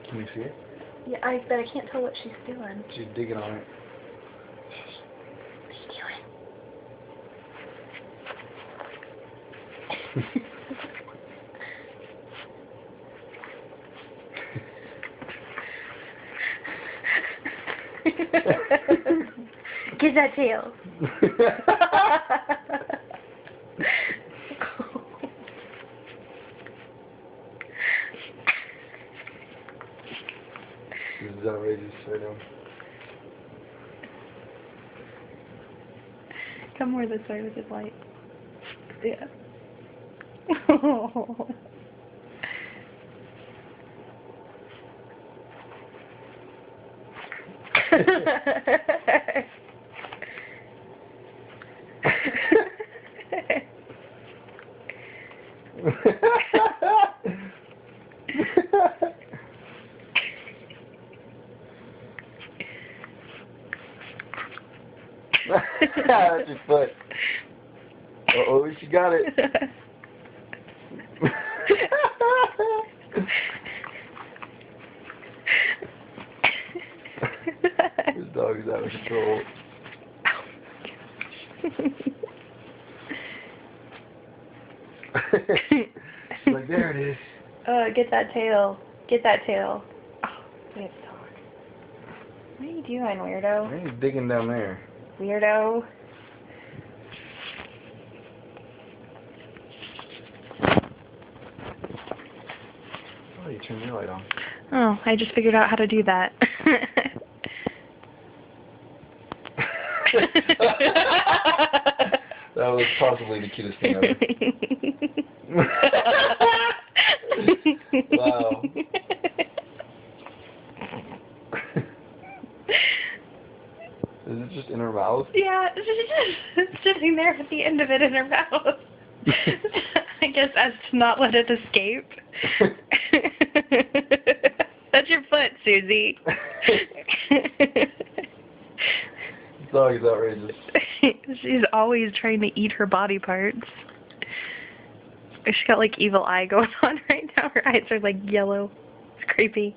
Can you see it? Yeah, but I can't tell what she's doing. She's digging on it. What are you doing? Get that tail. This is outrageous right now. Come more this way with his light. Yeah. That's your foot. Uh-oh, she got it. This dog is out of control. Like, there it is. Get that tail. Get that tail. Oh, we have to talk. What are you doing, weirdo? I think he's digging down there. Weirdo. Oh, you turned your light on. Oh, I just figured out how to do that. That was possibly the cutest thing ever. Wow. Is it just in her mouth? Yeah, she's just sitting there at the end of it in her mouth. I guess as to not let it escape. That's your foot, Susie. This dog is outrageous. She's always trying to eat her body parts. She's got like evil eye going on right now. Her eyes are like yellow. It's creepy.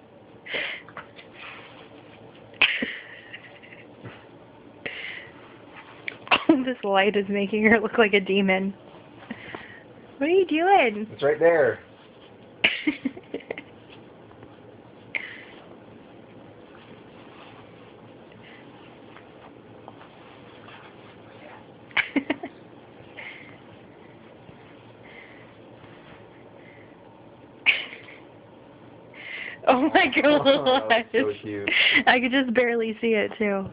Oh, this light is making her look like a demon. What are you doing? It's right there. Oh my gosh. Oh, that's so cute. I could just barely see it too.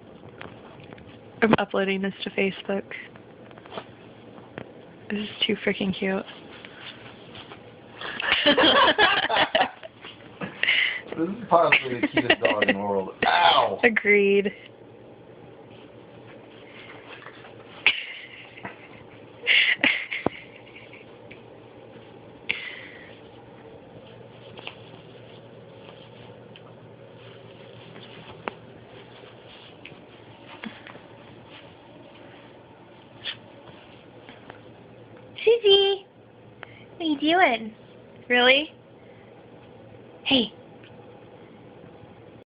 I'm uploading this to Facebook. This is too freaking cute. This is possibly the cutest dog in the world. Ow! Agreed. Susie, what are you doing? Really?